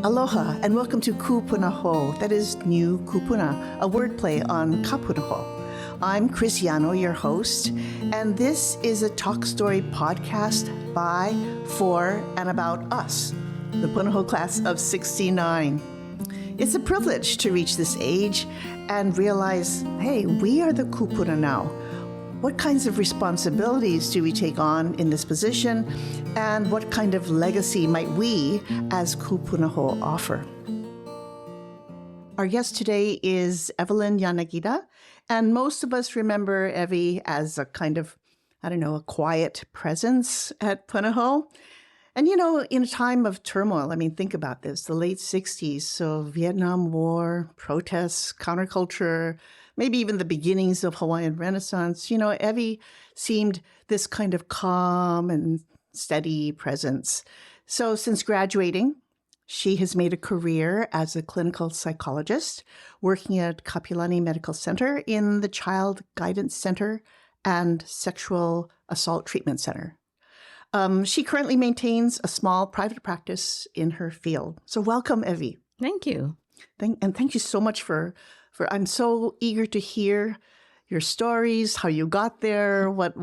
Aloha and welcome to Kupunaho, that is New Kupuna, a wordplay on Kapunaho. I'm Chris Yano, your host, and this is a talk story podcast by, for, and about us, the Punahou class of 69. It's a privilege to reach this age and realize, hey, we are the kupuna now. What kinds of responsibilities do we take on in this position, and what kind of legacy might we as kupunaho offer? Our guest today is Evie Yanagida, and most of us remember Evie as a kind of, a quiet presence at Punahou. And in a time of turmoil, think about this, the late 60s, so Vietnam War, protests, counterculture, maybe even the beginnings of Hawaiian Renaissance, Evie seemed this kind of calm and steady presence. So since graduating, she has made a career as a clinical psychologist, working at Kapiʻolani Medical Center in the Child Guidance Center and Sexual Assault Treatment Center. She currently maintains a small private practice in her field. So welcome, Evie. Thank you. Thank you so much for I'm so eager to hear your stories, how you got there, what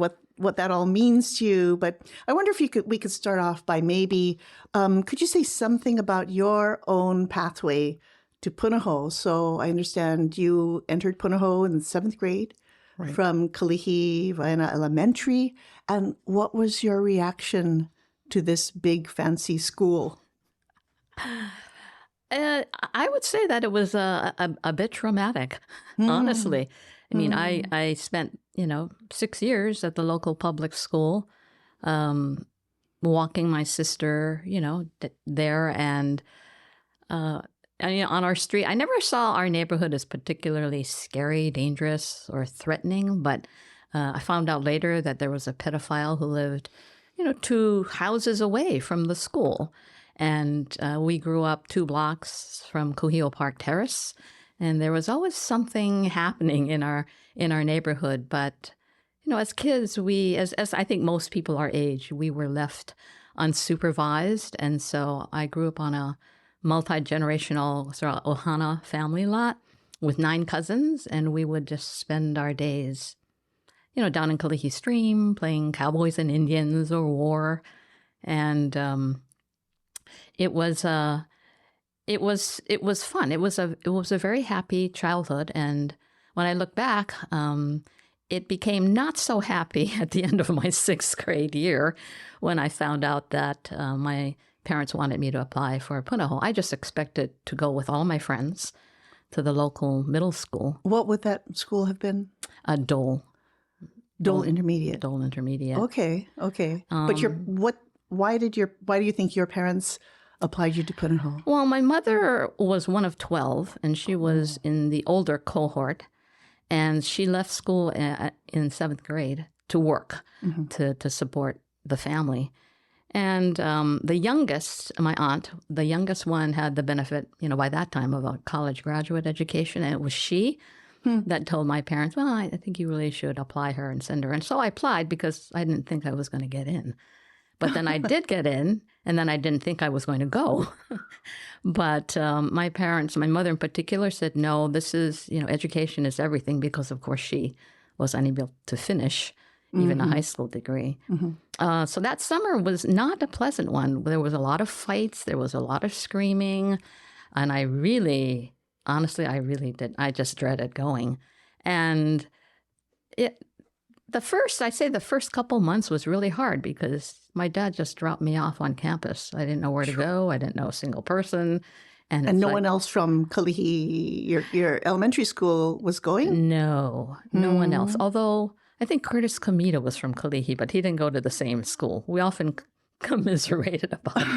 that all means to you. But I wonder if we could start off by maybe, could you say something about your own pathway to Punahou? So I understand you entered Punahou in the 7th grade. Right. From Kalihi, Waiana Elementary. And what was your reaction to this big fancy school? I would say that it was a bit traumatic, honestly. I spent, 6 years at the local public school, walking my sister, there and on our street. I never saw our neighborhood as particularly scary, dangerous, or threatening, but I found out later that there was a pedophile who lived, 2 houses away from the school. And we grew up 2 blocks from Kuhio Park Terrace, and there was always something happening in our neighborhood. But as kids, as I think most people our age, we were left unsupervised, and so I grew up on a multi-generational sort of ohana family lot with 9 cousins, and we would just spend our days, down in Kalihi Stream playing cowboys and Indians or war, and it was fun. It was a very happy childhood, and when I look back, it became not so happy at the end of my 6th grade year when I found out that my parents wanted me to apply for Punahou. I just expected to go with all my friends to the local middle school. What would that school have been? Dole Intermediate. Dole Intermediate. Okay. But why do you think your parents applied you to Punahou? Well, my mother was one of 12, and she was in the older cohort, and she left school in 7th grade to work, to support the family. And the youngest, my aunt, the youngest one had the benefit, by that time of a college graduate education. And it was she that told my parents, well, I think you really should apply her and send her. And so I applied because I didn't think I was going to get in. But then I did get in, and then I didn't think I was going to go. But my parents, my mother in particular, said, no, this is, education is everything, because, of course, she was unable to finish even a high school degree. So that summer was not a pleasant one. There was a lot of fights. There was a lot of screaming. And I really did. I just dreaded going. And the first couple months was really hard because my dad just dropped me off on campus. I didn't know where to go. I didn't know a single person. And no one else from Kalihi, your elementary school, was going? No one else. Although I think Curtis Kamita was from Kalihi, but he didn't go to the same school. We often commiserated about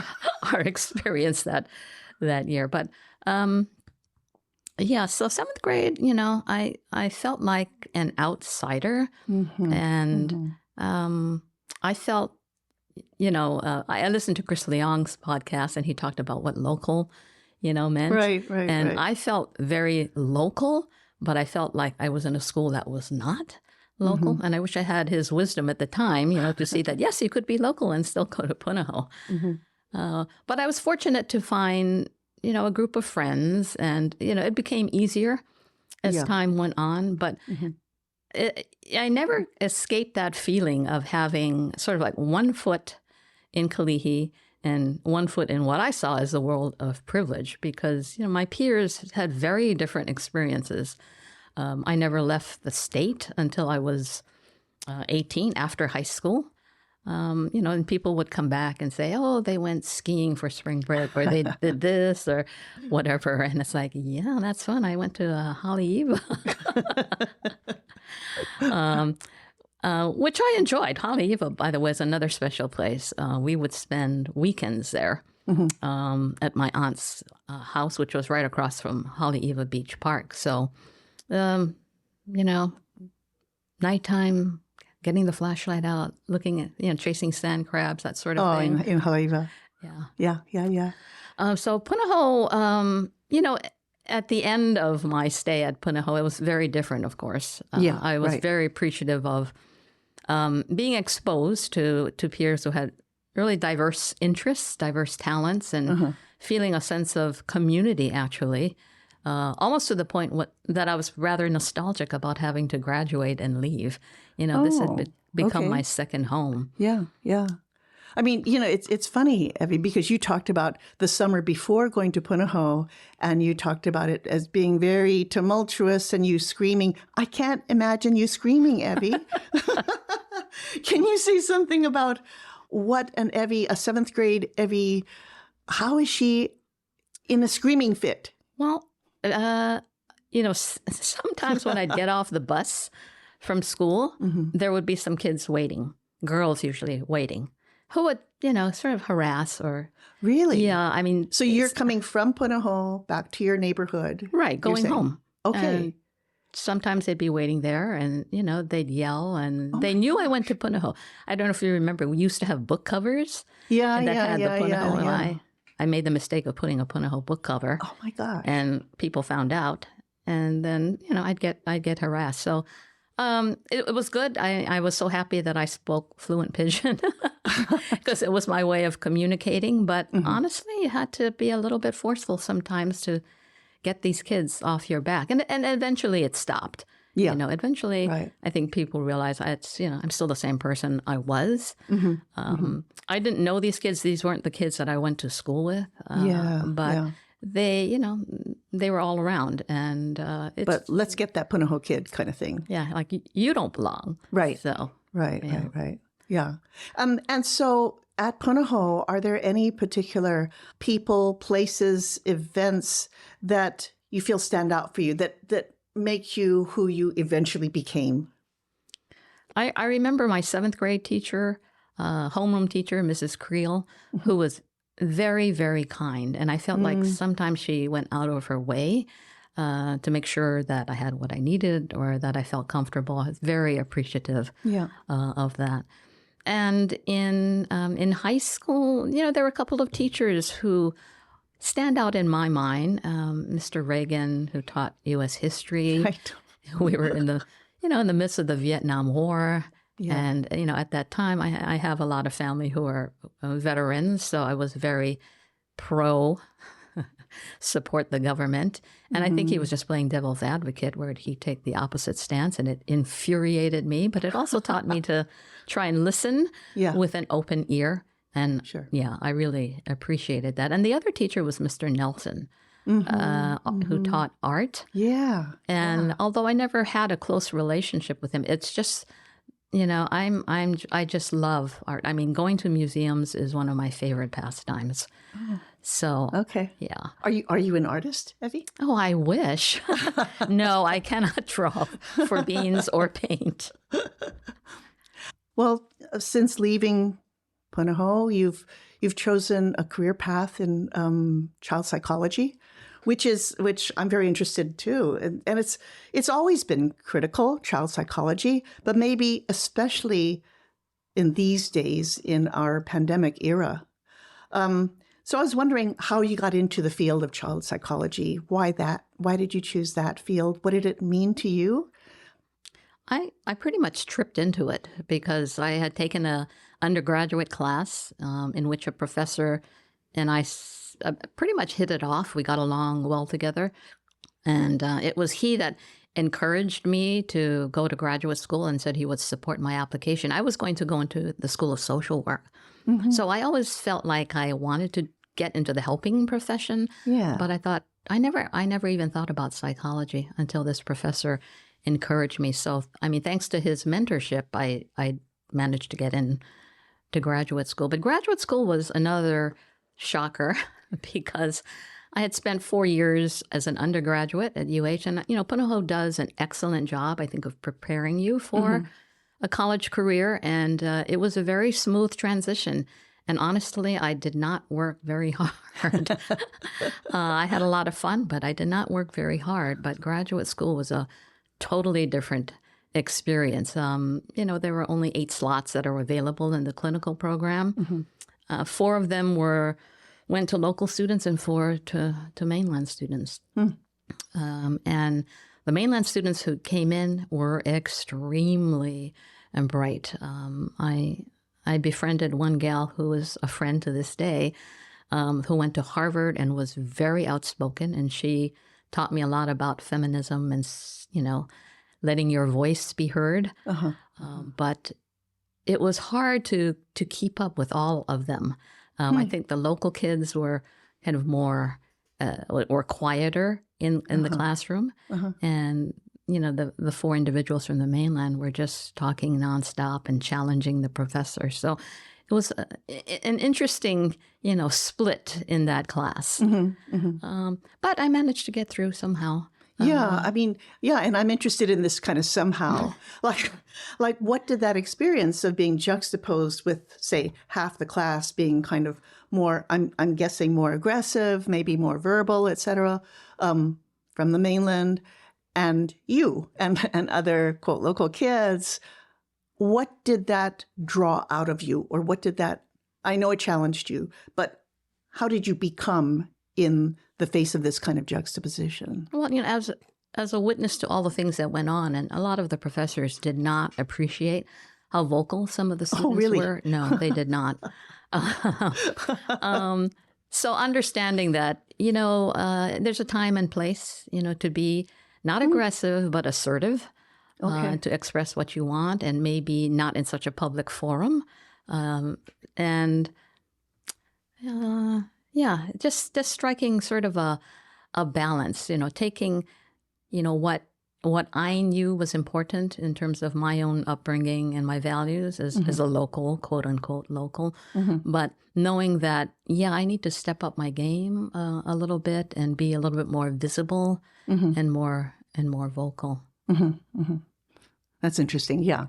our experience that year. But so 7th grade, I felt like an outsider. And I felt, I listened to Chris Leong's podcast, and he talked about what local, meant. Right. And I felt very local, but I felt like I was in a school that was not local. And I wish I had his wisdom at the time, to see that, yes, you could be local and still go to Punahou. But I was fortunate to find a group of friends, and, it became easier as time went on. But I never escaped that feeling of having sort of like one foot in Kalihi and one foot in what I saw as the world of privilege, because, my peers had very different experiences. I never left the state until I was 18, after high school. And people would come back and say, oh, they went skiing for spring break, or they did this or whatever. And it's like, yeah, that's fun. I went to Hawaiʻiʻs, which I enjoyed. Hawaiʻiʻs, by the way, is another special place. We would spend weekends there at my aunt's house, which was right across from Hawaiʻiʻs Beach Park. So, nighttime, getting the flashlight out, looking at, chasing sand crabs, that sort of thing. In Hawaiʻiʻs. Yeah. So Punahou, at the end of my stay at Punahou, it was very different, of course. I was very appreciative of being exposed to peers who had really diverse interests, diverse talents, and feeling a sense of community, actually. Almost to the point that I was rather nostalgic about having to graduate and leave. This had become my second home. Yeah. I mean, it's funny, Evie, because you talked about the summer before going to Punahou, and you talked about it as being very tumultuous and you screaming. I can't imagine you screaming, Evie. Can you say something about what an Evie, a 7th grade Evie, how is she in a screaming fit? Well, sometimes when I'd get off the bus from school, there would be some kids waiting, girls usually waiting, who would, sort of harass or... Really? Yeah, I mean... So you're coming from Punahou back to your neighborhood. Right, going home. Okay. And sometimes they'd be waiting there and, they'd yell, and they knew I went to Punahou. I don't know if you remember, we used to have book covers. Yeah. I made the mistake of putting a Punahou book cover. Oh my gosh! And people found out, and then I'd get harassed. So it was good. I was so happy that I spoke fluent Pidgin because it was my way of communicating. But honestly, you had to be a little bit forceful sometimes to get these kids off your back, and eventually it stopped. Yeah. Eventually, I think people realize I'm still the same person I was. I didn't know these kids. These weren't the kids that I went to school with. But they, they were all around. And but let's get that Punahou kid kind of thing. Yeah, like you don't belong. Right. So. Right. Yeah. And so at Punahou, are there any particular people, places, events that you feel stand out for you that make you who you eventually became? I remember my 7th grade teacher, homeroom teacher, Mrs. Creel, who was very, very kind. And I felt like sometimes she went out of her way to make sure that I had what I needed or that I felt comfortable. I was very appreciative of that. And in high school, there were a couple of teachers who stand out in my mind. Mr. Reagan, who taught U.S. history. Right. We were in the midst of the Vietnam War. Yeah. And, at that time, I have a lot of family who are veterans. So I was very pro support the government. And I think he was just playing devil's advocate, where he'd take the opposite stance. And it infuriated me. But it also taught me to try and listen with an open ear. And I really appreciated that. And the other teacher was Mr. Nelson, who taught art. Yeah. And although I never had a close relationship with him, it's just, I just love art. I mean, going to museums is one of my favorite pastimes. Oh. So, okay. Yeah. Are you an artist, Evie? Oh, I wish. No, I cannot draw for beans or paint. Well, since leaving Punahou, you've chosen a career path in child psychology, which I'm very interested too. And it's always been critical, child psychology, but maybe especially in these days in our pandemic era. So I was wondering how you got into the field of child psychology. Why that? Why did you choose that field? What did it mean to you? I pretty much tripped into it because I had taken a undergraduate class in which a professor pretty much hit it off. We got along well together. And it was he that encouraged me to go to graduate school and said he would support my application. I was going to go into the School of Social Work. So I always felt like I wanted to get into the helping profession. Yeah. But I thought, I never even thought about psychology until this professor encouraged me. So, I mean, thanks to his mentorship, I managed to get in to graduate school. But graduate school was another shocker because I had spent 4 years as an undergraduate at UH, and Punahou does an excellent job, I think, of preparing you for a college career, and it was a very smooth transition. And honestly, I did not work very hard. I had a lot of fun, but I did not work very hard. But graduate school was a totally different experience. There were only 8 slots that are available in the clinical program. 4 of them went to local students and 4 to mainland students. And the mainland students who came in were extremely bright. I befriended one gal who is a friend to this day, who went to Harvard and was very outspoken, and she taught me a lot about feminism and, letting your voice be heard. But it was hard to keep up with all of them. I think the local kids were kind of more or quieter in the classroom, and the 4 individuals from the mainland were just talking nonstop and challenging the professor. So it was an interesting, split in that class. But I managed to get through somehow. Yeah, and I'm interested in this kind of somehow. like what did that experience of being juxtaposed with, say, half the class being kind of more, I'm guessing more aggressive, maybe more verbal, et cetera, from the mainland, and you and other, quote, local kids, what did that draw out of you? Or what did that, I know it challenged you, but how did you become in the face of this kind of juxtaposition? Well, as a witness to all the things that went on, and a lot of the professors did not appreciate how vocal some of the students were. No, they did not. So understanding that, there's a time and place, to be not aggressive, but assertive, to express what you want, and maybe not in such a public forum. Just striking sort of a balance, taking, what I knew was important in terms of my own upbringing and my values as a local, quote unquote, local, but knowing that, I need to step up my game a little bit and be a little bit more visible and more vocal. That's interesting. Yeah.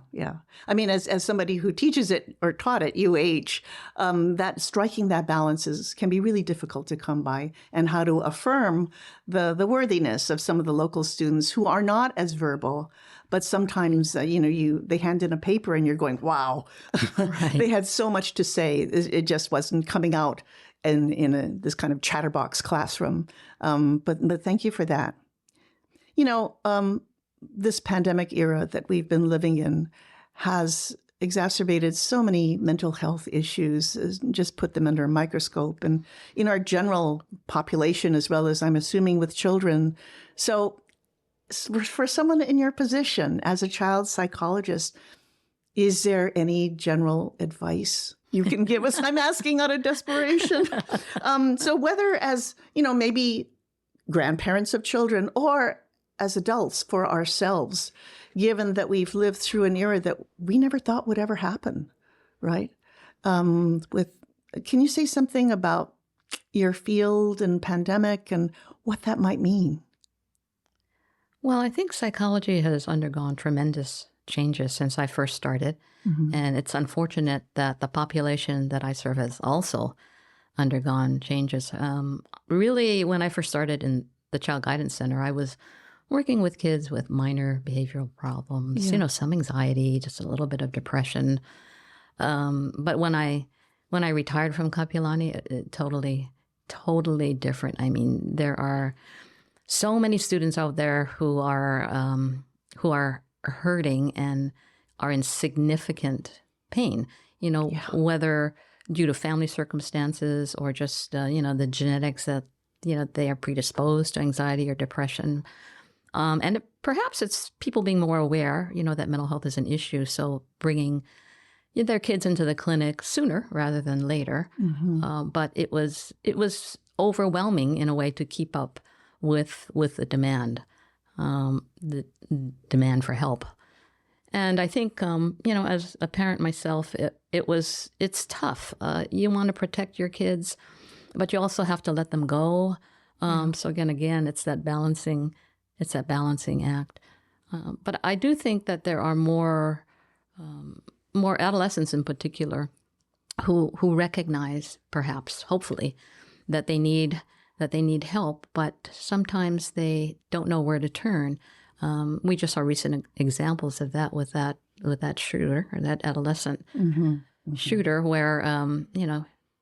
I mean, as somebody who teaches it or taught at UH, that striking that balance can be really difficult to come by, and how to affirm the worthiness of some of the local students who are not as verbal, but sometimes, they hand in a paper and you're going, wow, they had so much to say. It just wasn't coming out in this kind of chatterbox classroom. But thank you for that. This pandemic era that we've been living in has exacerbated so many mental health issues, just put them under a microscope, and in our general population, as well as, I'm assuming, with children. So for someone in your position as a child psychologist, is there any general advice you can give us? I'm asking out of desperation. So whether as, maybe grandparents of children, or as adults for ourselves, given that we've lived through an era that we never thought would ever happen, right? Can you say something about your field and pandemic and what that might mean? Well, I think psychology has undergone tremendous changes since I first started. And it's unfortunate that the population that I serve has also undergone changes. Really, when I first started in the Child Guidance Center, I was working with kids with minor behavioral problems, some anxiety, just a little bit of depression. But when I retired from Kapiʻolani, totally different. I mean, there are so many students out there who are hurting and are in significant pain. Whether due to family circumstances or just, the genetics that, they are predisposed to anxiety or depression. And perhaps it's people being more aware, that mental health is an issue. So bringing their kids into the clinic sooner rather than later. But it was overwhelming in a way to keep up with the demand for help. And I think, as a parent myself, it's tough. You want to protect your kids, but you also have to let them go. So again, it's that balancing act. But I do think that there are more adolescents in particular who recognize, perhaps, hopefully, that they need help, but sometimes they don't know where to turn. We just saw recent examples of that with that shooter, or that adolescent shooter, where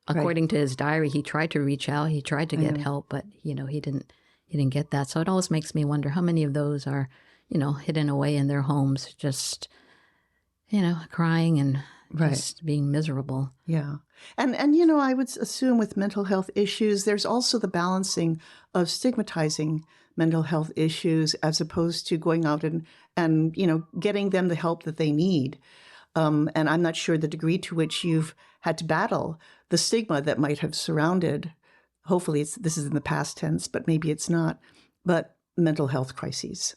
according to his diary, he tried to reach out, he tried to get help, but he didn't get that. So it always makes me wonder how many of those are hidden away in their homes, just crying and just being miserable. Yeah. And I would assume with mental health issues, there's also the balancing of stigmatizing mental health issues as opposed to going out and getting them the help that they need. And I'm not sure the degree to which you've had to battle the stigma that might have surrounded, hopefully this is in the past tense, but maybe it's not, but mental health crises.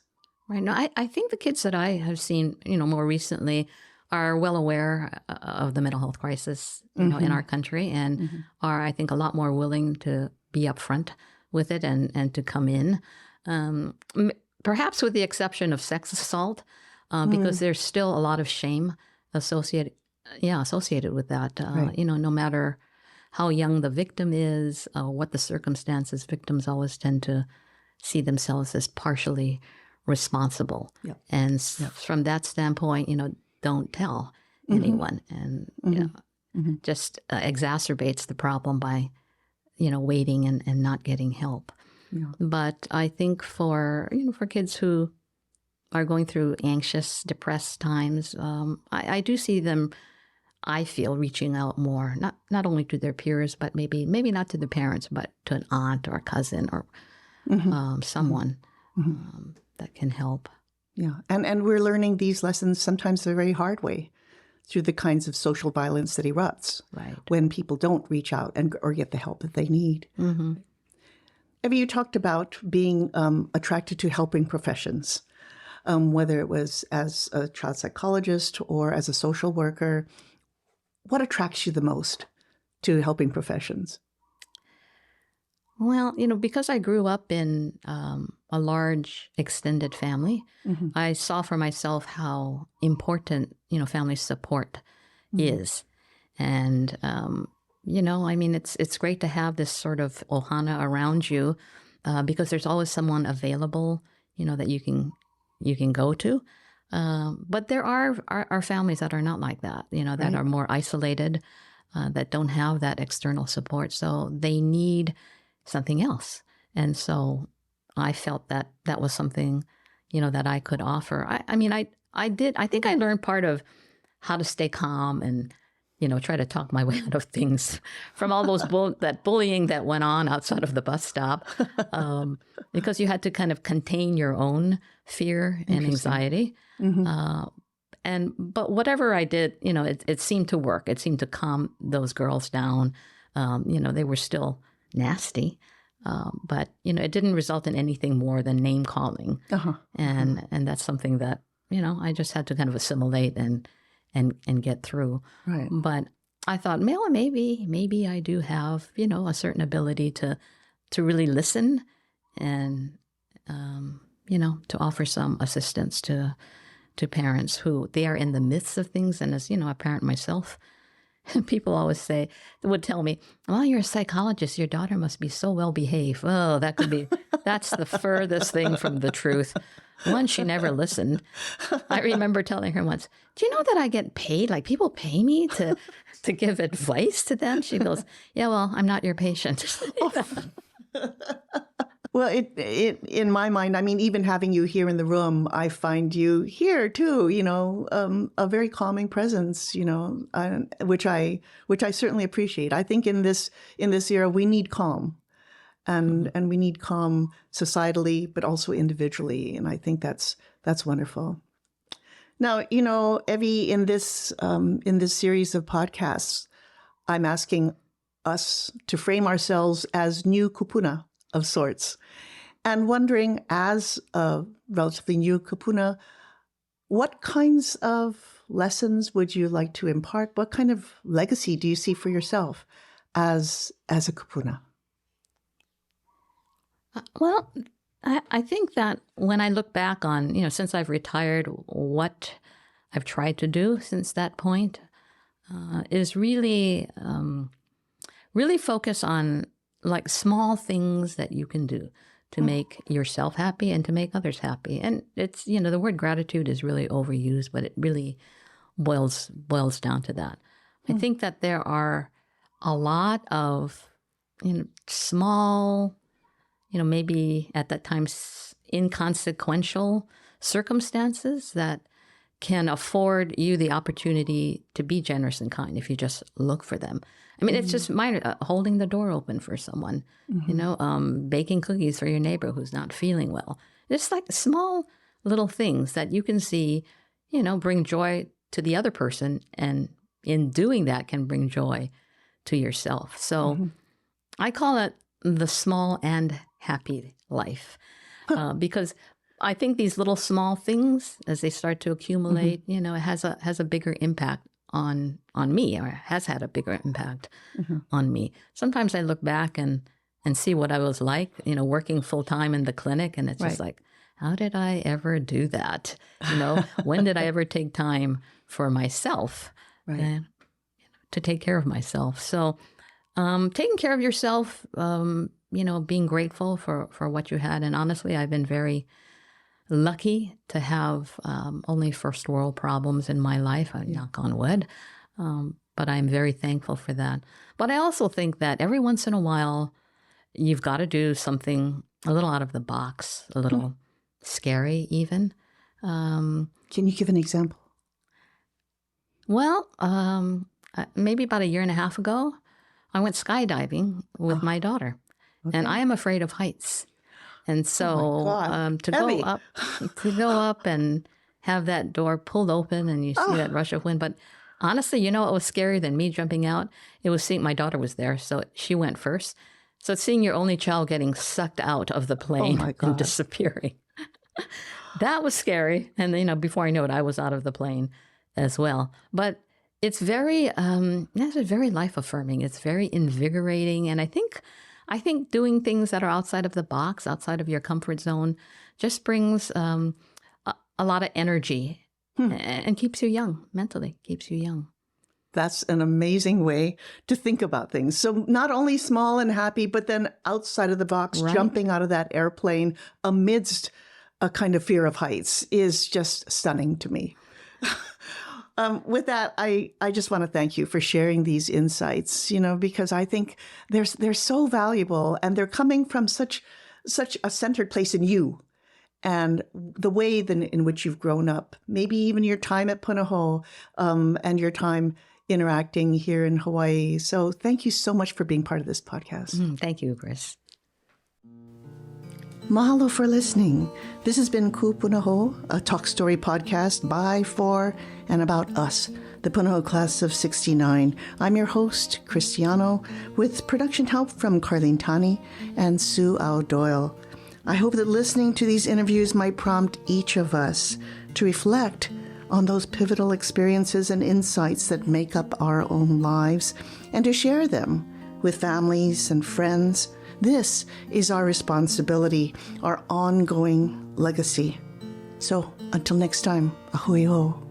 Right. No, I think the kids that I have seen, more recently are well aware of the mental health crisis, in our country, and are, I think, a lot more willing to be upfront with it and to come in. Perhaps with the exception of sex assault, because there's still a lot of shame associated with that. No matter how young the victim is, what the circumstances, victims always tend to see themselves as partially responsible. Yep. And from that standpoint, don't tell anyone, and just exacerbates the problem by waiting and not getting help. Yeah. But I think for kids who are going through anxious, depressed times, I do see them, I feel, reaching out more, not only to their peers, but maybe not to the parents, but to an aunt or a cousin or someone that can help. Yeah. And we're learning these lessons sometimes the very hard way through the kinds of social violence that erupts when people don't reach out or get the help that they need. Evie, you talked about being attracted to helping professions, whether it was as a child psychologist or as a social worker. What attracts you the most to helping professions? Well, because I grew up in a large extended family, I saw for myself how important, family support is. And, it's great to have this sort of ohana around you because there's always someone available, that you can go to. But there are families that are not like that, that are more isolated, that don't have that external support. So they need something else. And so I felt that was something, that I could offer. I think I learned part of how to stay calm and, try to talk my way out of things from all those that bullying that went on outside of the bus stop, because you had to kind of contain your own fear and anxiety. But whatever I did, it seemed to work. It seemed to calm those girls down. They were still nasty, but it didn't result in anything more than name calling, and that's something that I just had to kind of assimilate and get through. Right. But I thought, maybe I do have a certain ability to really listen and to offer some assistance to parents who they are in the midst of things. And as a parent myself, people always would tell me, well, you're a psychologist. Your daughter must be so well behaved. Oh, that's the furthest thing from the truth. One, she never listened. I remember telling her once, do you know that I get paid? Like people pay me to give advice to them? She goes, yeah, well, I'm not your patient. Well, in my mind, I mean, even having you here in the room, I find you here too, a very calming presence, which I certainly appreciate. I think in this era, we need calm, and we need calm societally, but also individually. And I think that's wonderful. Now, Evie, in this series of podcasts, I'm asking us to frame ourselves as new kupuna of sorts, and wondering, as a relatively new kupuna, what kinds of lessons would you like to impart? What kind of legacy do you see for yourself as a kupuna? Well, I think that when I look back on, since I've retired, what I've tried to do since that point is really focus on like small things that you can do to make yourself happy and to make others happy. And it's, the word gratitude is really overused, but it really boils down to that. I think that there are a lot of, small, maybe at that time inconsequential circumstances that can afford you the opportunity to be generous and kind if you just look for them. I mean, it's just minor, holding the door open for someone, baking cookies for your neighbor who's not feeling well. It's like small little things that you can see, bring joy to the other person. And in doing that can bring joy to yourself. So I call it the small and happy life because I think these little small things, as they start to accumulate, it has a bigger impact on me, or has had a bigger impact on me. Sometimes I look back and see what I was like, working full time in the clinic, and it's just like, how did I ever do that? When did I ever take time for myself and, to take care of myself? So taking care of yourself, being grateful for what you had. And honestly, I've been very lucky to have only first world problems in my life. I knock on wood, but I'm very thankful for that. But I also think that every once in a while, you've got to do something a little out of the box, a little scary even. Can you give an example? Well, maybe about 1.5 years ago, I went skydiving with my daughter, and I am afraid of heights. And so to go up and have that door pulled open and you see that rush of wind. But honestly, what was scarier than me jumping out? It was seeing my daughter was there, so she went first. So seeing your only child getting sucked out of the plane and disappearing. That was scary. And, before I know it, I was out of the plane as well. But it's very life affirming. It's very invigorating. And I think doing things that are outside of the box, outside of your comfort zone, just brings a lot of energy and keeps you young, mentally, keeps you young. That's an amazing way to think about things. So not only small and happy, but then outside of the box, jumping out of that airplane amidst a kind of fear of heights is just stunning to me. With that, I just want to thank you for sharing these insights, because I think they're so valuable, and they're coming from such a centered place in you and the way in which you've grown up, maybe even your time at Punahou and your time interacting here in Hawaii. So thank you so much for being part of this podcast. Thank you, Chris. Mahalo for listening. This has been Ku Punahou, a talk story podcast by, for, and about us, the Punahou class of 69. I'm your host, Cristiano, with production help from Carlene Tani and Sue Al Doyle. I hope that listening to these interviews might prompt each of us to reflect on those pivotal experiences and insights that make up our own lives, and to share them with families and friends. This is our responsibility, our ongoing legacy. So until next time, ahui o.